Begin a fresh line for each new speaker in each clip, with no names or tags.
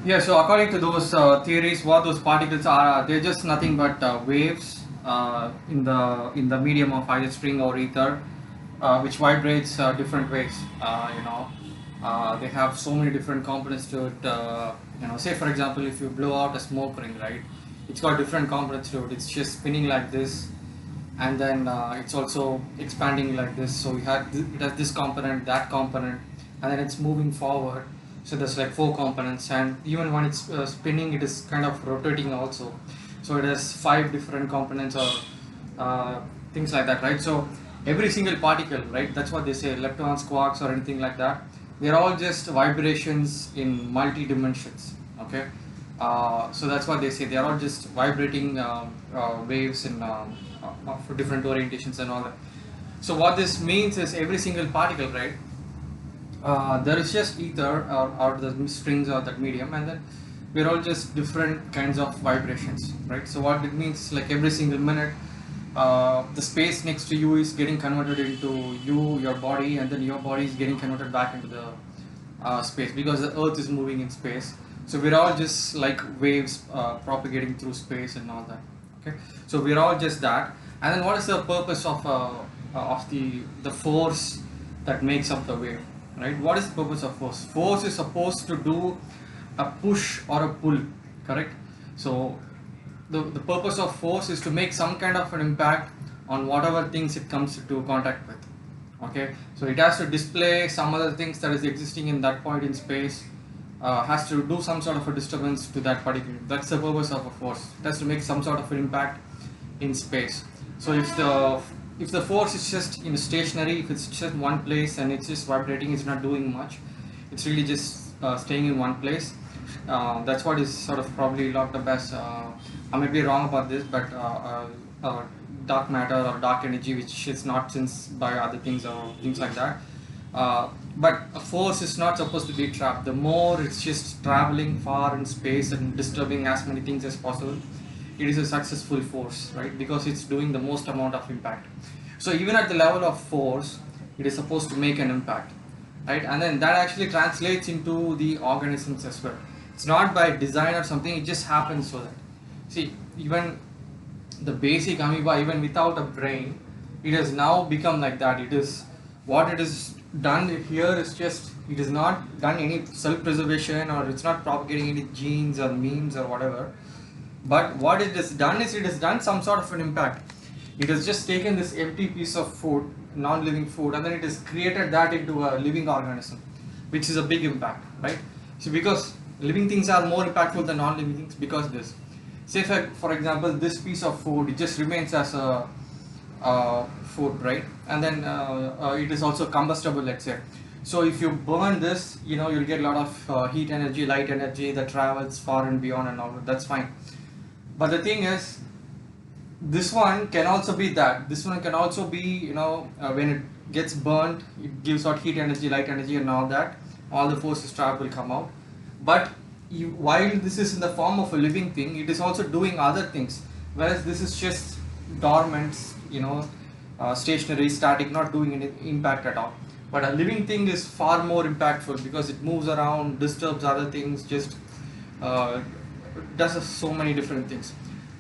Yeah, so according to those theories, what those particles are, they're just nothing but waves in the medium of either string or ether, which vibrates different ways. They have so many different components to it. Say for example, if you blow out a smoke ring, right? It's got different components to it. It's just spinning like this, and then it's also expanding like this. So it has this component, that component, and then it's moving forward. So there's like four components, and even when it's spinning, it is kind of rotating also. So it has five different components or things like that, right? So every single particle, right? That's what they say, leptons, quarks, or anything like that. They're all just vibrations in multi dimensions. Okay, so that's what they say. They are all just vibrating waves in for different orientations and all that. So what this means is every single particle, right? There is just ether or the strings or that medium, and then we're all just different kinds of vibrations, right? So what it means is like every single minute, the space next to you is getting converted into your body, and then your body is getting converted back into the space because the Earth is moving in space. So we're all just like waves propagating through space and all that. Okay, so we're all just that. And then what is the purpose of the force that makes up the wave, right? What is the purpose of force? Force is supposed to do a push or a pull, correct? So the purpose of force is to make some kind of an impact on whatever things it comes into contact with. Okay, so it has to display some other things that is existing in that point in space, has to do some sort of a disturbance to that particular. That's the purpose of a force. It has to make some sort of an impact in space. So if the force is just in stationary, if it's just one place and it's just vibrating, it's not doing much, it's really just staying in one place. That's what is sort of probably locked up as I may be wrong about this, but dark matter or dark energy, which is not sensed by other things or things like that. But a force is not supposed to be trapped. The more it's just traveling far in space and disturbing as many things as possible, it is a successful force, right? Because it's doing the most amount of impact. So even at the level of force, it is supposed to make an impact, right? And then that actually translates into the organisms as well. It's not by design or something, it just happens so that. See, even the basic amoeba, even without a brain, it has now become like that. It is what it is done here is just it is not done any self-preservation, or it's not propagating any genes or memes or whatever. But what it has done is it has done some sort of an impact. It has just taken this empty piece of food, non-living food, and then it has created that into a living organism, which is a big impact, right? So because living things are more impactful than non-living things because this. Say for example, this piece of food, it just remains as a food, right? And then it is also combustible, let's say. So if you burn this, you'll get a lot of heat energy, light energy that travels far and beyond and all. That's fine. But the thing is, this one can also be that. This one can also be, when it gets burnt, it gives out heat energy, light energy, and all that. All the forces trapped will come out. But while this is in the form of a living thing, it is also doing other things. Whereas this is just dormant, stationary, static, not doing any impact at all. But a living thing is far more impactful because it moves around, disturbs other things, just uh, does so many different things,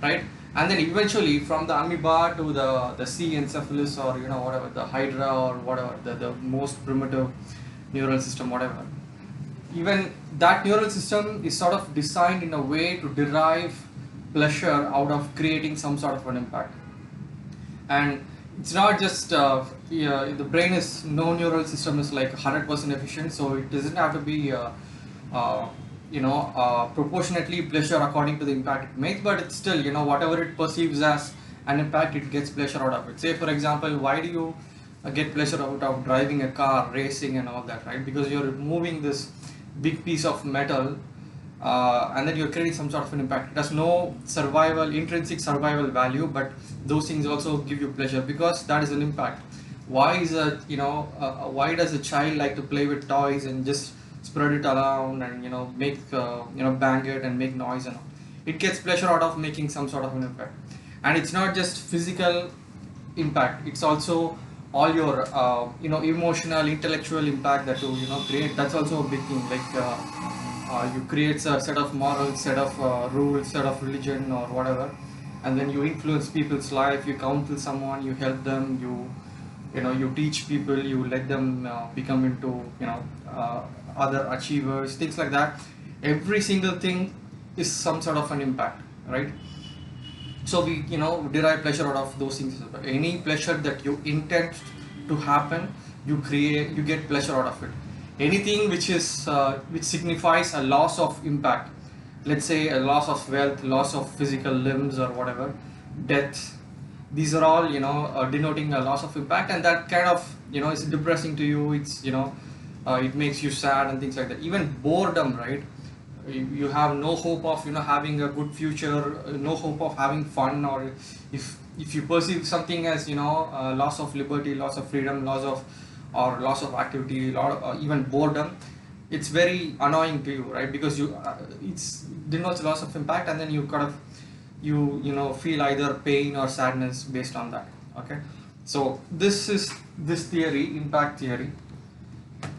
right? And then eventually from the amoeba to the sea encephalus, or whatever, the hydra or whatever, the most primitive neural system, whatever, even that neural system is sort of designed in a way to derive pleasure out of creating some sort of an impact. And it's not just yeah, the brain is no neural system is like 100% efficient, so it doesn't have to be uh, proportionately pleasure according to the impact it makes, but it's still, whatever it perceives as an impact, it gets pleasure out of it. Say for example, why do you get pleasure out of driving a car, racing and all that, right? Because you're moving this big piece of metal, and then you're creating some sort of an impact. It has no intrinsic survival value, but those things also give you pleasure because that is an impact. Why does a child like to play with toys and just spread it around and make bang it and make noise and all? It gets pleasure out of making some sort of an impact. And it's not just physical impact, it's also all your emotional, intellectual impact that you create. That's also a big thing, like you create a set of morals, set of rules, set of religion or whatever, and then you influence people's life. You counsel someone, you help them, you teach people, you let them become into other achievers, things like that. Every single thing is some sort of an impact, right? So we derive pleasure out of those things. Any pleasure that you intend to happen, you get pleasure out of it. Anything which signifies a loss of impact, let's say a loss of wealth, loss of physical limbs or whatever, death, these are all denoting a loss of impact, and that kind of is depressing to you. It's it makes you sad and things like that. Even boredom, right? You have no hope of having a good future, no hope of having fun, or if you perceive something as loss of liberty, loss of freedom, loss of activity, even boredom, it's very annoying to you, right? Because it's denotes loss of impact, and then you kind of feel either pain or sadness based on that. Okay, so this theory, impact theory,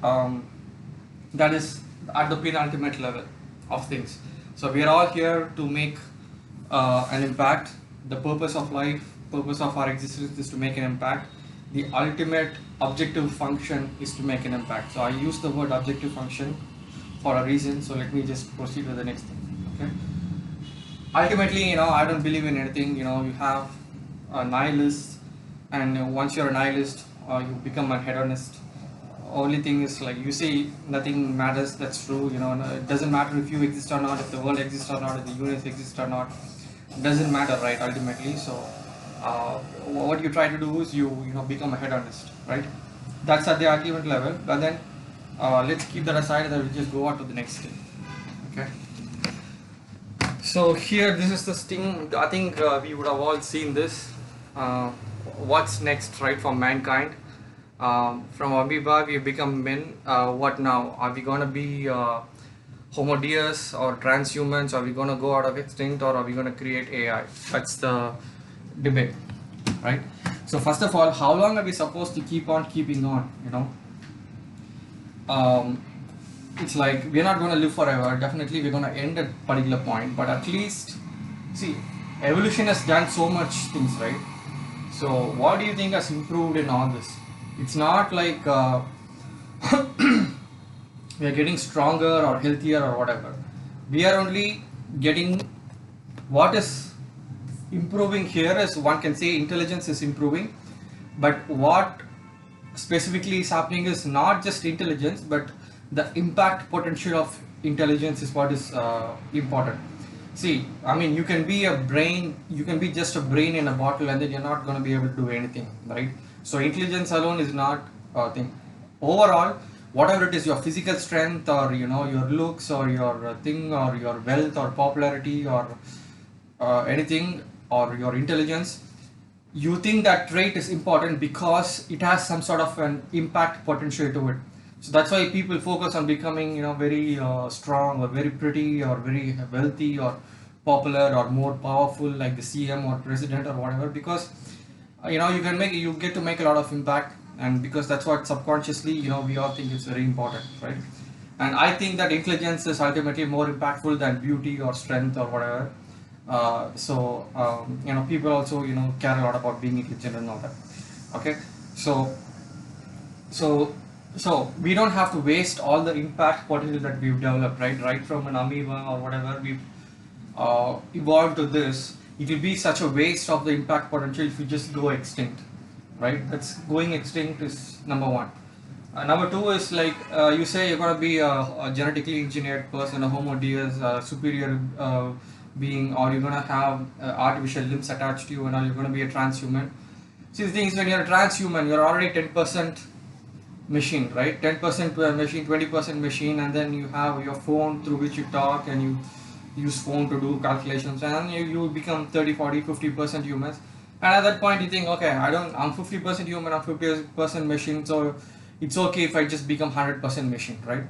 that is at the penultimate level of things. So we are all here to make an impact. The purpose of life, purpose of our existence is to make an impact. The ultimate objective function is to make an impact. So I use the word objective function for a reason. So let me just proceed to the next thing. Okay. Ultimately, I don't believe in anything. You have a nihilist, and once you're a nihilist, you become a hedonist. Only thing is, like you say, nothing matters. That's true. It doesn't matter if you exist or not, if the world exists or not, if the universe exists or not. It doesn't matter, right? Ultimately, so what you try to do is you become a hedonist, right? That's at the argument level. But then let's keep that aside, and then we'll just go on to the next thing. Okay. So here, this is the thing. I think we would have all seen this. What's next, right, for mankind? From amoeba we become men. What now? Are we gonna be Homo deus or transhumans? Are we gonna go out of extinct, or are we gonna create AI? That's the debate, right? So first of all, how long are we supposed to keep on keeping on? It's like we're not going to live forever. Definitely we're going to end at a particular point, but at least, see, evolution has done so much things, right? So what do you think has improved in all this? It's not like we are getting stronger or healthier or whatever. We are only getting, what is improving here is, one can say intelligence is improving, but what specifically is happening is not just intelligence, but the impact potential of intelligence is what is important. See, I mean, you can be just a brain in a bottle, and then you're not going to be able to do anything, right? So intelligence alone is not a thing. Overall, whatever it is, your physical strength, or your looks, or your thing, or your wealth, or popularity, or anything, or your intelligence, you think that trait is important because it has some sort of an impact potential to it. So that's why people focus on becoming very strong, or very pretty, or very wealthy, or popular, or more powerful, like the CM or president or whatever, because you get to make a lot of impact, and because that's what subconsciously we all think it's very important, right? And I think that intelligence is ultimately more impactful than beauty or strength or whatever. People also care a lot about being intelligent and all that. Okay, so we don't have to waste all the impact potential that we've developed, right from an amoeba or whatever we've evolved to this. It will be such a waste of the impact potential if you just go extinct, right? That's going extinct is number one. Number two is, like you say, you're going to be a genetically engineered person, a Homo deus, a superior being, or you're going to have artificial limbs attached to you, and you're going to be a transhuman. See, the thing is, when you're a transhuman, you're already 10% machine, right? 10% machine, 20% machine, and then you have your phone through which you talk, and you use phone to do calculations, and you become 30, 40, 50% humans. And at that point you think, okay, I'm 50% human, I'm 50% machine, so it's okay if I just become 100% machine, right?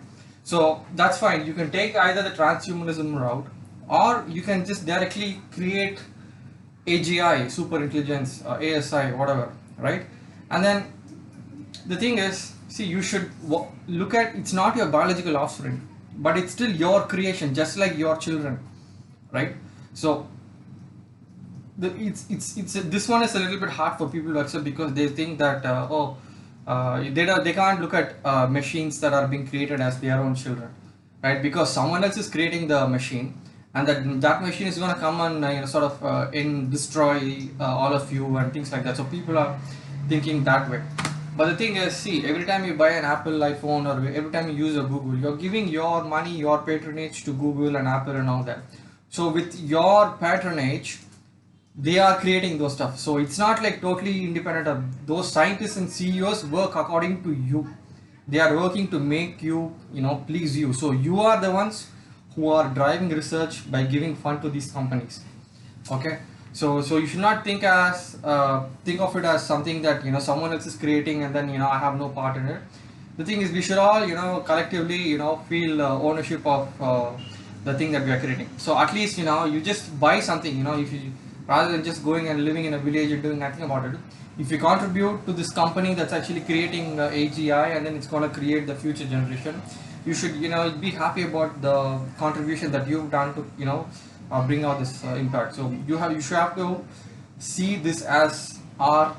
So that's fine. You can take either the transhumanism route, or you can just directly create A.G.I, super intelligence, ASI, whatever, right? And then the thing is, see, you should look at, it's not your biological offspring. but it's still your creation, just like your children, right? So it's this one is a little bit hard for people to accept because they think that they can't look at machines that are being created as their own children, right? Because someone else is creating the machine, and that machine is going to come and sort of destroy all of you and things like that. So people are thinking that way. But the thing is, see, every time you buy an Apple iPhone or every time you use a Google, you're giving your money, your patronage to Google and Apple and all that. So with your patronage, they are creating those stuff. So it's not like totally independent of those scientists and CEOs work according to you. They are working to make you, please you. So you are the ones who are driving research by giving fund to these companies. Okay. So you should not think of it as something that someone else is creating and then I have no part in it. The thing is, we should all collectively feel ownership of the thing that we are creating. So at least you just buy something, if you, rather than just going and living in a village and doing nothing about it, if you contribute to this company that's actually creating A.G.I, and then it's going to create the future generation, you should be happy about the contribution that you've done to bring out this impact. So you should have to see this as our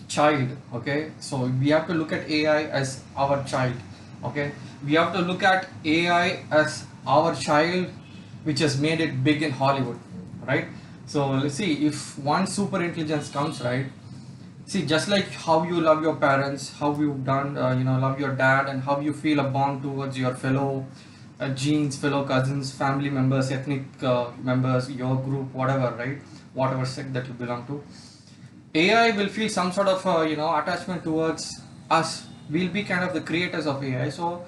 child. Okay, so we have to look at AI as our child. Okay, we have to look at AI as our child, which has made it big in Hollywood, right? So let's see, if one super intelligence comes, right? See, just like how you love your parents, how you've done, love your dad, and how you feel a bond towards your fellow genes, fellow cousins, family members, ethnic members, your group, whatever, right? Whatever sect that you belong to, AI will feel some sort of attachment towards us. We'll be kind of the creators of AI. So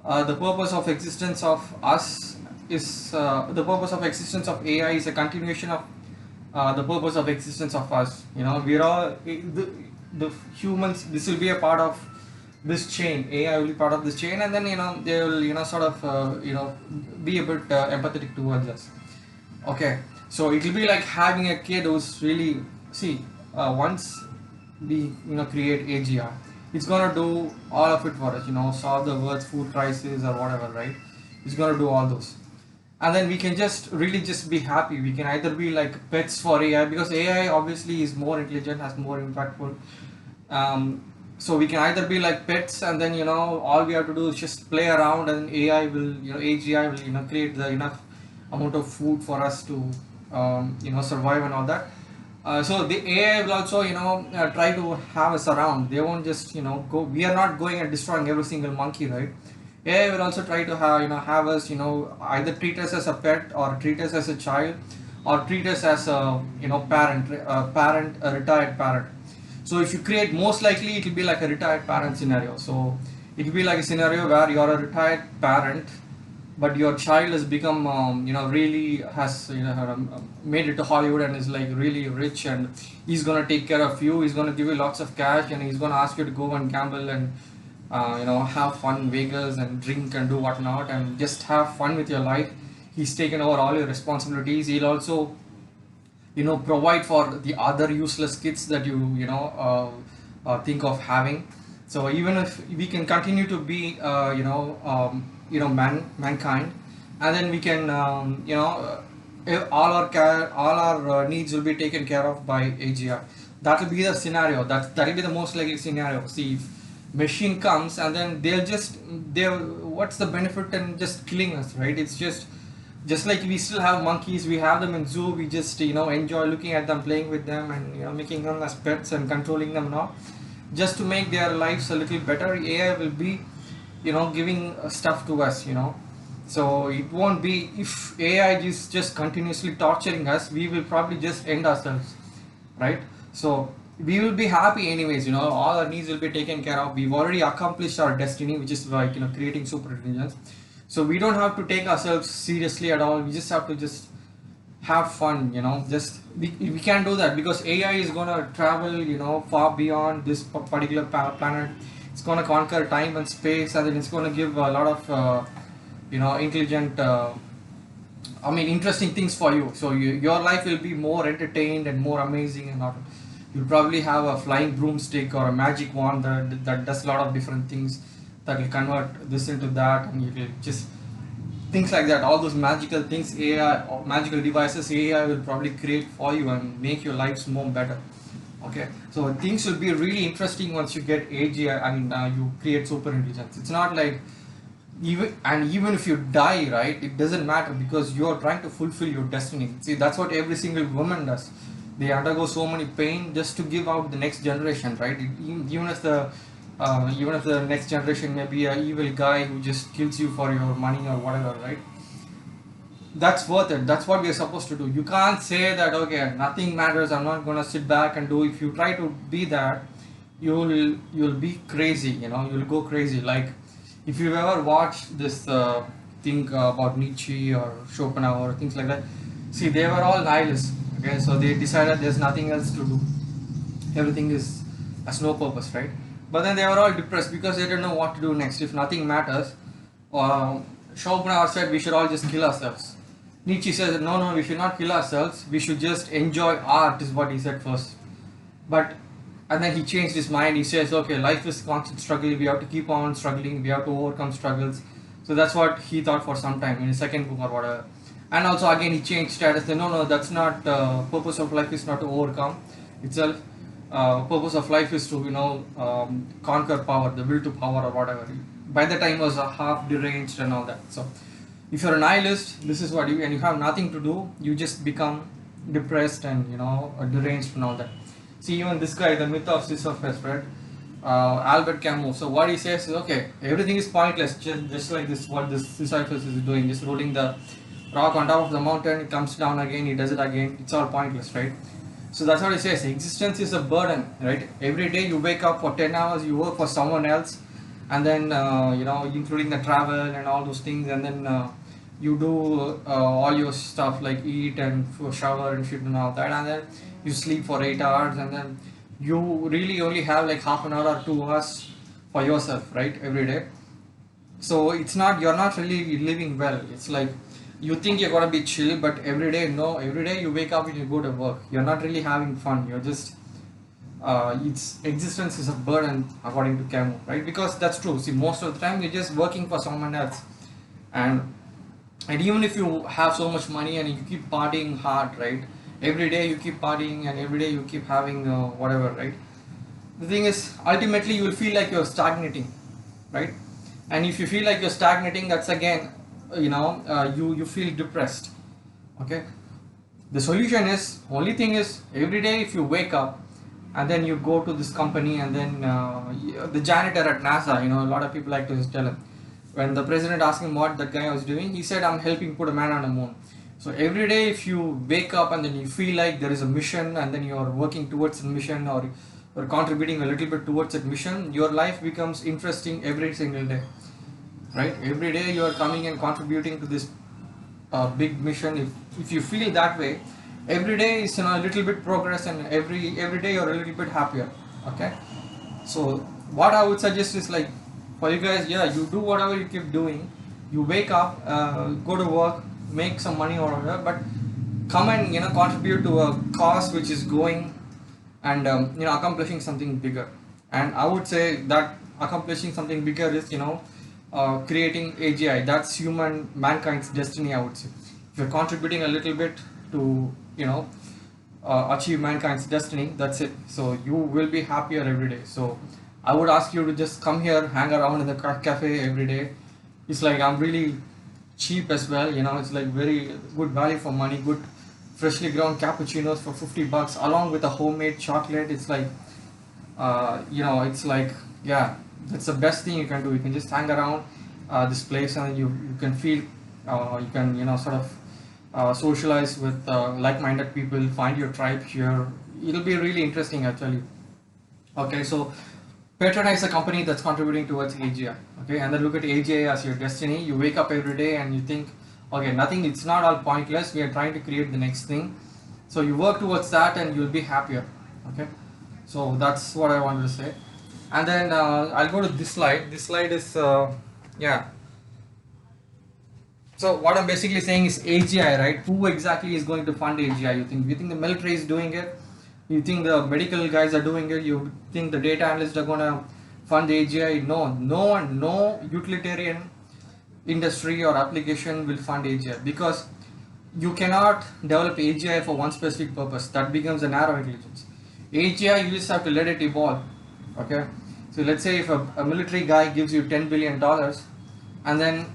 the purpose of existence of us is the purpose of existence of AI is a continuation of the purpose of existence of us. We're all the humans. This will be a part of this chain. AI will be part of this chain, and then they will sort of be a bit empathetic towards us. Okay, so it will be like having a kid who's really, see, once we create A.G.I, it's gonna do all of it for us. Solve the world's food crisis or whatever, right? It's gonna do all those, and then we can just really just be happy. We can either be like pets for AI, because AI obviously is more intelligent, has more impactful. So we can either be like pets, and then all we have to do is just play around, and AI will A.G.I will create the enough amount of food for us to survive and all that. So the AI will also try to have us around. They won't just go. We are not going and destroying every single monkey, right? AI will also try to have us either treat us as a pet, or treat us as a child, or treat us as a a retired parent. So if you create, most likely it will be like a retired parent scenario. So it will be like a scenario where you are a retired parent, but your child has become really has made it to Hollywood and is like really rich, and he's gonna take care of you. He's gonna give you lots of cash, and he's gonna ask you to go and gamble and have fun in Vegas and drink and do whatnot and just have fun with your life. He's taken over all your responsibilities. He'll also provide for the other useless kids that think of having. So even if we can continue to be mankind, and then we can all our needs will be taken care of by A.G.I. That will be the scenario. That will be the most likely scenario. See, if machine comes and then they'll what's the benefit in just killing us, right? It's just like we still have monkeys, we have them in zoo, we just enjoy looking at them, playing with them, and making them as pets and controlling them now, just to make their lives a little better. AI will be giving stuff to us. So it won't be, if AI is just continuously torturing us, we will probably just end ourselves, right? So we will be happy anyways. All our needs will be taken care of. We've already accomplished our destiny, which is like creating super intelligence. So we don't have to take ourselves seriously at all. We just have to just have fun. Just we can't do that because AI is gonna travel far beyond this particular planet. It's gonna conquer time and space, and then it's gonna give a lot of intelligent interesting things for you. So your life will be more entertained and more amazing, and you'll probably have a flying broomstick or a magic wand that does a lot of different things that will convert this into that, and you will just things like that. All those magical things, AI or magical devices, AI will probably create for you and make your lives more better. Okay, so things will be really interesting once you get AGI. I mean, you create super intelligence. It's not like even if you die, right, it doesn't matter because you are trying to fulfill your destiny. See, that's what every single woman does. They undergo so many pain just to give out the next generation, right? Even if the next generation may be an evil guy who just kills you for your money or whatever, right? That's worth it. That's what we are supposed to do. You can't say that, okay, nothing matters, I'm not gonna sit back and do. If you try to be that, you'll be crazy, you'll go crazy. Like, if you've ever watched this thing about Nietzsche or Schopenhauer or things like that, see, they were all nihilists. Okay, so they decided there's nothing else to do, everything is has no purpose, right? But then they were all depressed because they didn't know what to do next. If nothing matters, Schopenhauer said we should all just kill ourselves. Nietzsche says no, no, we should not kill ourselves, we should just enjoy art, is what he said first. But and then he changed his mind. He says, okay, life is constant struggle, we have to keep on struggling, we have to overcome struggles. So that's what he thought for some time in his second book or whatever. And also again he changed status. Said, no, no, that's not purpose of life is not to overcome itself. Purpose of life is to conquer power, the will to power or whatever. By the time he was half deranged and all that. So if you're a nihilist, this is what and you have nothing to do, you just become depressed and deranged and all that. See, even this guy, the myth of Sisyphus, right? Albert Camus. So what he says is, okay, everything is pointless, just like this. What this Sisyphus is doing, just rolling the rock on top of the mountain, it comes down again, he does it again. It's all pointless, right? So that's what he says. Existence is a burden, right? Every day you wake up for 10 hours, you work for someone else, and then including the travel and all those things, and then you do all your stuff like eat and shower and shit and all that, and then you sleep for 8 hours, and then you really only have like half an hour or 2 hours for yourself, right, every day. So you're not really living well. It's like you think you're gonna be chill, but every day you wake up and you go to work, you're not really having fun. You're just its existence is a burden, according to Camus, right? Because that's true. See, most of the time you're just working for someone else, and even if you have so much money and you keep partying hard, right? Every day you keep partying and every day you keep having whatever, right? The thing is, ultimately you will feel like you're stagnating, right? And if you feel like you're stagnating, that's again, you feel depressed. Okay, the solution is, only thing is, every day if you wake up and then you go to this company, and then the janitor at NASA, a lot of people like to just tell him, when the president asked him what that guy was doing, he said, I'm helping put a man on the moon. So every day if you wake up and then you feel like there is a mission, and then you're working towards a mission, or you're contributing a little bit towards that mission, your life becomes interesting every single day, right? Every day you are coming and contributing to this big mission. If you feel that way, every day is a little bit progress, and every day you're a little bit happier. Okay, so what I would suggest is, like, for you guys, yeah, you do whatever you keep doing, you wake up, go to work, make some money or whatever, but come and contribute to a cause which is going and accomplishing something bigger. And I would say that accomplishing something bigger is creating A.G.I. That's mankind's destiny, I would say. If you're contributing a little bit to achieve mankind's destiny, that's it. So you will be happier every day. So I would ask you to just come here, hang around in the cafe every day. It's like, I'm really cheap as well, it's like very good value for money, good freshly ground cappuccinos for $50 along with a homemade chocolate. It's like it's like, yeah, that's the best thing you can do. You can just hang around this place, and you can feel you can sort of socialize with like-minded people, find your tribe here. It'll be really interesting, actually. Okay, so patronize a company that's contributing towards A.G.I. Okay, and then look at A.G.I as your destiny. You wake up every day and you think, okay, nothing, it's not all pointless, we are trying to create the next thing. So you work towards that and you'll be happier. Okay, so that's what I wanted to say. And then I'll go to this slide. This slide is yeah, so what I'm basically saying is A.G.I, right? Who exactly is going to fund A.G.I? You think the military is doing it? You think the medical guys are doing it? You think the data analysts are going to fund AGI. No, no one, no utilitarian industry or application will fund AGI, because you cannot develop AGI for one specific purpose. That becomes a narrow intelligence. AGI, you just have to let it evolve. Okay, so let's say if a military guy gives you $10 billion, and then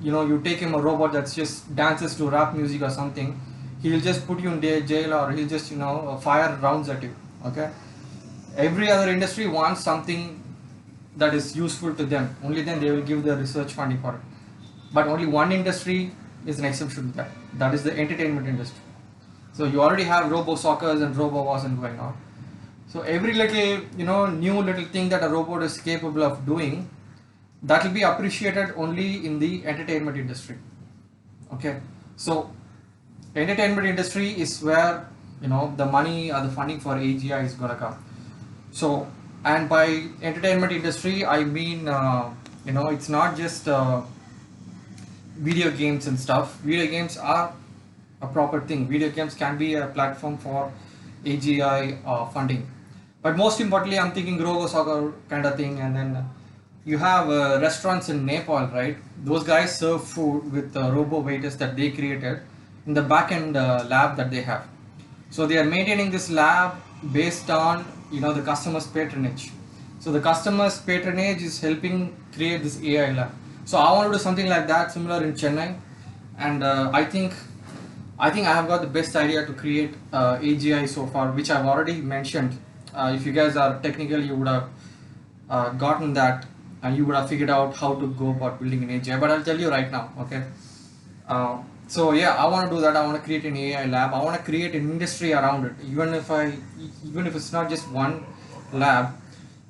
you take him a robot that just dances to rap music or something, he'll just put you in jail, or he'll just fire rounds at you. Okay, every other industry wants something that is useful to them. Only then they will give the research funding for it. But only one industry is an exception to that. That is the entertainment industry. So you already have robo soccers and robo wars and going on. So every little new little thing that a robot is capable of doing, that will be appreciated only in the entertainment industry. Okay, so entertainment industry is where the money or the funding for AGI is gonna come. So, and by entertainment industry, I mean it's not just video games and stuff. Video games are a proper thing. Video games can be a platform for AGI funding. But most importantly, I'm thinking robo soccer kind of thing. And then you have restaurants in Nepal, right? Those guys serve food with robo waiters that they created in the back end lab that they have. So they are maintaining this lab based on the customer's patronage. So the customer's patronage is helping create this AI lab. So I want to do something like that, similar in Chennai, and I think I have got the best idea to create AGI so far, which I've already mentioned. If you guys are technical, you would have gotten that, and you would have figured out how to go about building an AGI. But I'll tell you right now, okay? So yeah, I want to do that. I want to create an AI lab. I want to create an industry around it. Even if it's not just one lab,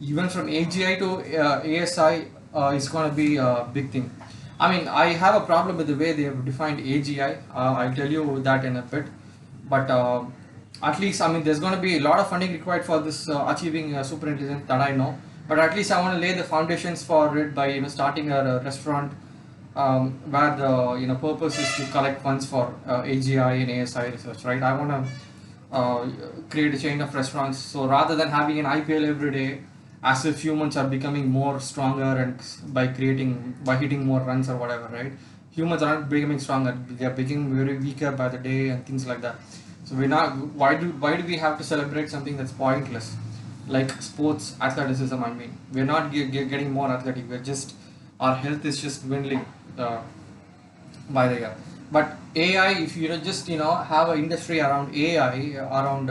even from AGI to ASI, is going to be a big thing. I mean, I have a problem with the way they have defined AGI. I'll tell you that in a bit. But at least, I mean, there's going to be a lot of funding required for this achieving super intelligence, that I know. But at least I want to lay the foundations for it by starting a restaurant where the purpose is to collect funds for AGI and ASI research, right? I want to create a chain of restaurants. So rather than having an IPL every day, as if humans are becoming more stronger and by hitting more runs or whatever, right? Humans aren't becoming stronger; they are becoming very weaker by the day and things like that. So we're not. Why do we have to celebrate something that's pointless, like sports athleticism? I mean, we're not getting more athletic. We're just, our health is just dwindling by the year. But AI, if you just have an industry around AI, around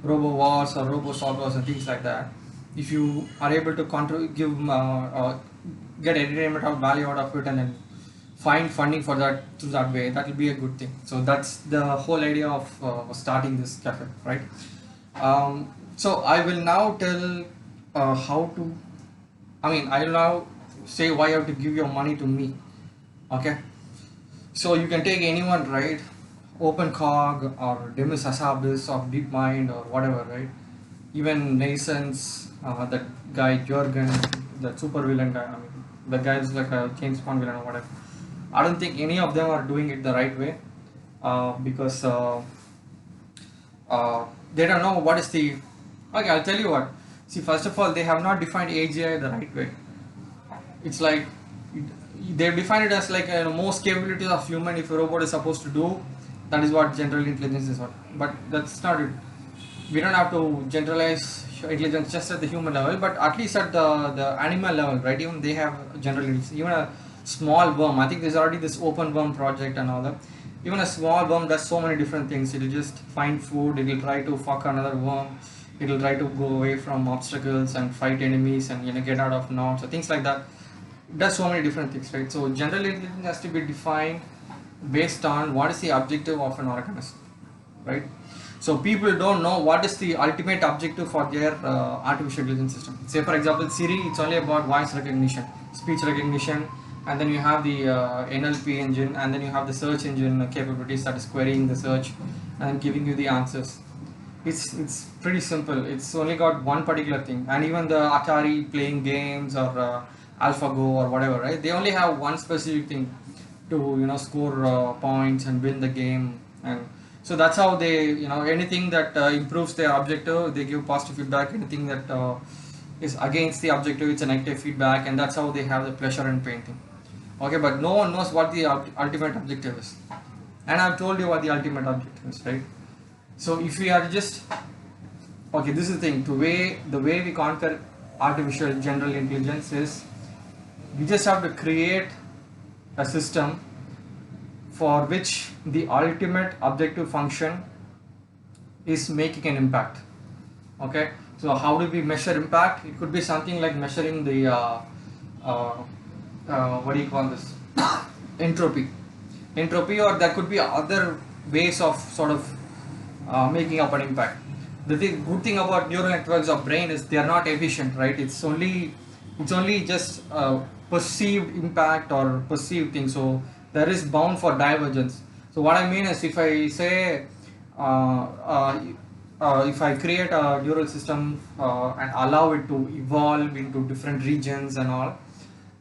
robo wars or robo solvers and things like that, if you are able to get entertainment out value out of it, and then find funding for that through that way, that will be a good thing. So that's the whole idea of starting this cafe, right? So I will now tell how to. I mean, I will now say why you have to give your money to me. Okay, so you can take anyone, right? OpenCog or Demis Hassabis of DeepMind or whatever, right? Even Nason's, that guy Jurgen, the super villain guy. I mean, the guy is like a James Bond villain or whatever. I don't think any of them are doing it the right way, because they don't know what is the. Okay, I'll tell you what. See, first of all, they have not defined AGI the right way. It's like they've defined it as like most capabilities of human. If a robot is supposed to do, that is what general intelligence is. But that's not it. We don't have to generalize intelligence just at the human level, but at least at the animal level, right? Even they have general intelligence. Even a small worm, I think there's already this open worm project and all that. Even a small worm does so many different things. It'll just find food, it'll try to fuck another worm, it'll try to go away from obstacles and fight enemies and get out of knots, or things like that. It does so many different things, right? So general intelligence has to be defined based on what is the objective of an organism, right? So people don't know what is the ultimate objective for their artificial intelligence system. Say for example Siri, it's only about voice recognition, speech recognition, and then you have the NLP engine, and then you have the search engine capabilities that is querying the search and giving you the answers. It's pretty simple. It's only got one particular thing. And even the Atari playing games or AlphaGo or whatever, right? They only have one specific thing to score points and win the game. And so that's how they anything that improves their objective, they give positive feedback. Anything that is against the objective, it's a negative feedback, and that's how they have the pleasure in painting. Okay, but no one knows what the ultimate objective is, and I've told you what the ultimate objective is, right? So if we are just, okay, this is the thing, the way we conquer artificial general intelligence is we just have to create a system for which the ultimate objective function is making an impact. Okay, so how do we measure impact? It could be something like measuring the uh, what do you call this, entropy, or there could be other ways of sort of making up an impact. Good thing about neural networks of brain is they are not efficient, right? It's only just perceived impact or perceived thing, so there is bound for divergence. So what I mean is, if I say if I create a neural system and allow it to evolve into different regions and all,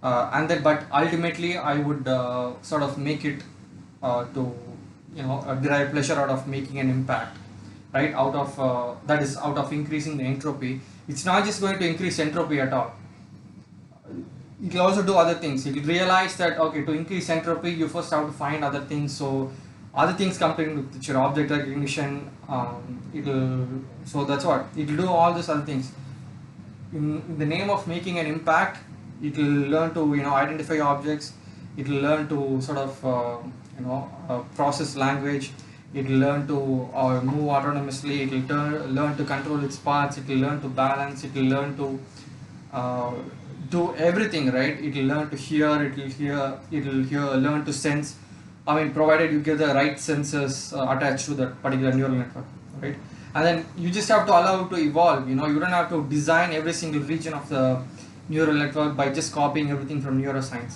and then but ultimately I would sort of make it to derive pleasure out of making an impact, right? Out of that is out of increasing the entropy. It's not just going to increase entropy at all. It will also do other things. You will realize that, okay, to increase entropy you first have to find other things, so other things come to picture, object recognition, so that's what it will do, all these other things in the name of making an impact. It will learn to identify objects, it will learn to sort of process language, it will learn to move autonomously, it will learn to control its parts, it will learn to balance, it will learn to do everything, right? It will learn to hear, learn to sense. I mean, provided you give the right sensors attached to that particular neural network, right? And then you just have to allow it to evolve. You don't have to design every single region of the neural network by just copying everything from neuroscience.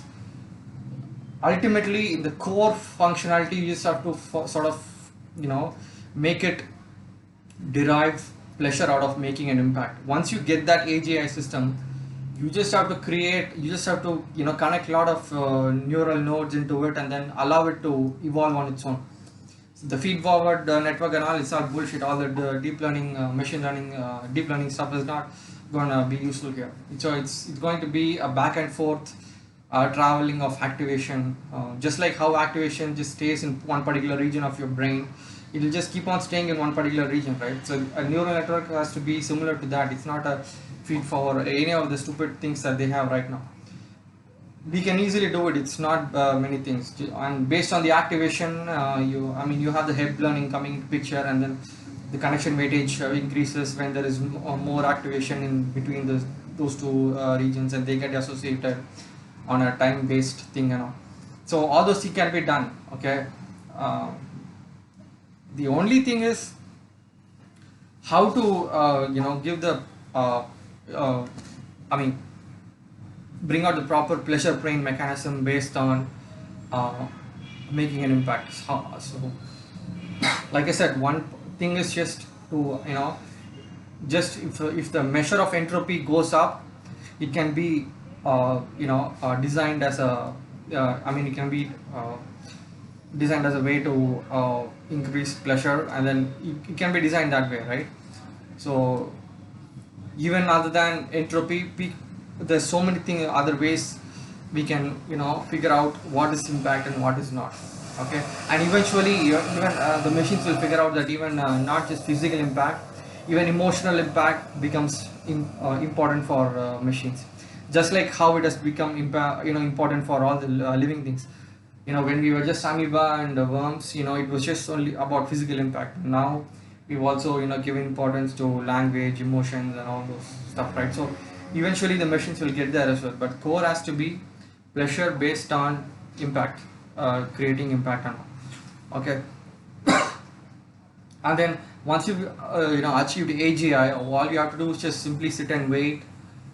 Ultimately, in the core functionality, you just have to sort of make it derive pleasure out of making an impact. Once you get that A.G.I system, you just have to connect a lot of neural nodes into it and then allow it to evolve on its own. So the feed forward network and all is all bullshit. All the deep learning, machine learning, deep learning stuff is not gonna be useful here. So it's going to be a back and forth traveling of activation, just like how activation just stays in one particular region of your brain. It will just keep on staying in one particular region, right? So a neural network has to be similar to that. It's not a feed forward, any of the stupid things that they have right now. We can easily do it. It's not many things, and based on the activation, you have the head learning coming into picture, and then the connection weightage increases when there is more activation in between those two regions, and they get associated on a time based thing and all. So all those things can be done. Okay, the only thing is how to give the bring out the proper pleasure brain mechanism based on making an impact. So like I said, one thing is just to just if the measure of entropy goes up, it can be designed as a it can be designed as a way to increase pleasure, and then it can be designed that way, right? So even other than entropy, there's so many things, other ways we can figure out what is impact and what is not. Okay, and eventually even the machines will figure out that even not just physical impact, even emotional impact becomes important for machines, just like how it has become important for all the living things. When we were just amoeba and worms, it was just only about physical impact. Now we've also given importance to language, emotions, and all those stuff, right? So eventually the machines will get there as well, but core has to be pleasure based on impact, creating impact and all. Okay. And then once you've achieved A.G.I, all you have to do is just simply sit and wait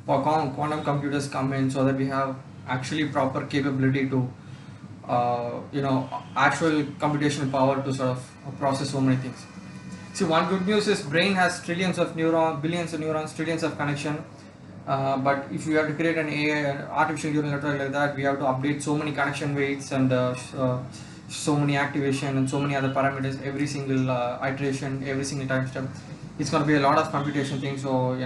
for quantum computers come in, so that we have actually proper capability to actual computational power to sort of process so many things. See, one good news is brain has trillions of neurons, billions of neurons, trillions of connection. But if we have to create an AI, an artificial neural network like that, we have to update so many connection weights and so many activation and so many other parameters every single iteration, every single time step. It's going to be a lot of computation things. So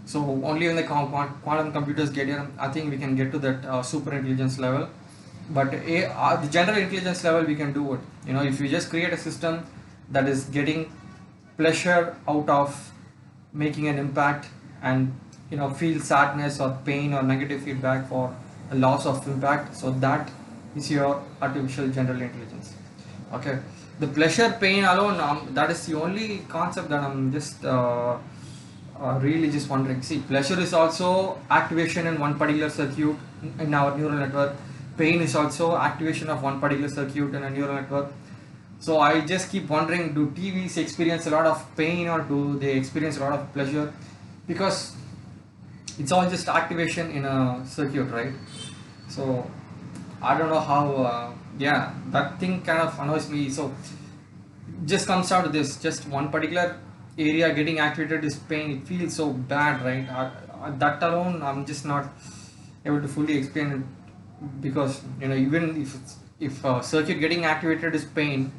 So only when the quantum computers get here, I think we can get to that super intelligence level. But the general intelligence level, we can do it. If you just create a system that is getting pleasure out of making an impact, and feel sadness or pain or negative feedback for a loss of impact, so that is your artificial general intelligence. Okay, the pleasure pain alone, that is the only concept that I'm just really just wondering. See, pleasure is also activation in one particular circuit in our neural network. Pain is also activation of one particular circuit in a neural network. So I just keep wondering, do TVs experience a lot of pain or do they experience a lot of pleasure? Because it's all just activation in a circuit, right? So I don't know how. Yeah, that thing kind of annoys me. So just comes down to this: just one particular area getting activated is pain. It feels so bad, right? That alone, I'm just not able to fully explain it, because even if a circuit getting activated is pain,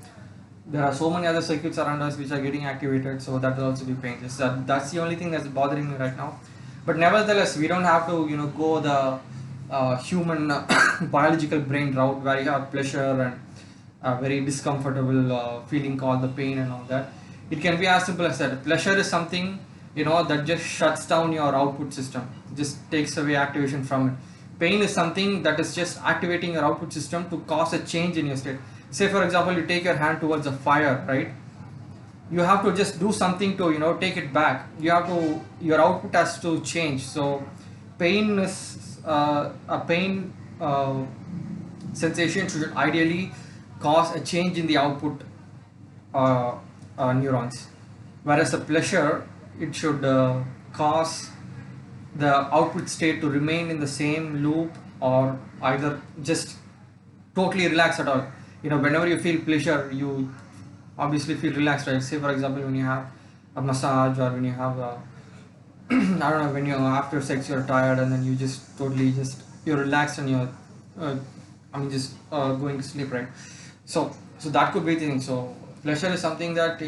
there are so many other circuits around us which are getting activated, so that will also be pain. That's the only thing that's bothering me right now. But nevertheless, we don't have to go the human biological brain route, where you have pleasure and a very discomfortable feeling called the pain and all that. It can be as simple as that. Pleasure is something that just shuts down your output system, just takes away activation from it. Pain is something that is just activating your output system to cause a change in your state. Say for example, you take your hand towards a fire, right? You have to just do something to take it back. Your output has to change. So pain is a pain sensation should ideally cause a change in the output uh, neurons, whereas the pleasure, it should cause the output state to remain in the same loop, or either just totally relax at all. Whenever you feel pleasure, you obviously feel relaxed, right? Say for example, when you have a massage, or when you have I don't know, when you're after sex, you're tired, and then you just totally just you're relaxed, and you're uh, just going to sleep, right? So that could be the thing. So pleasure is something that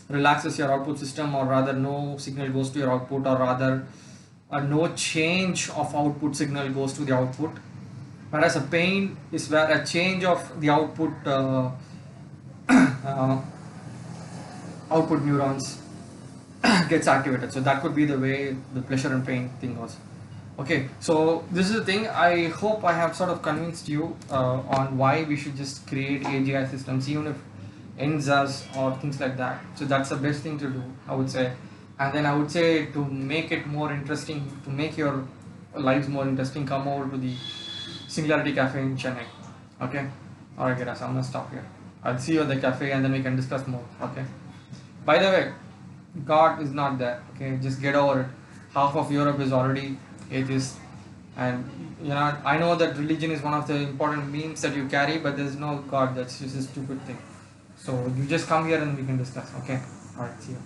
relaxes your output system, or rather no signal goes to your output, or rather no change of output signal goes to the output. Whereas a pain is where a change of the output uh, output neurons gets activated. So that could be the way the pleasure and pain thing goes. Okay, so this is the thing. I hope I have sort of convinced you on why we should just create A.G.I systems, even if ends us or things like that. So that's the best thing to do, I would say. And then I would say, to make it more interesting, to make your lives more interesting, come over to the Singularity Cafe in Chennai. Okay? Alright, guys, I'm gonna stop here. I'll see you at the cafe, and then we can discuss more. Okay? By the way, God is not there. Okay? Just get over it. Half of Europe is already atheist. And I know that religion is one of the important memes that you carry, but there's no God. That's just a stupid thing. So you just come here and we can discuss. Okay? Alright, see you.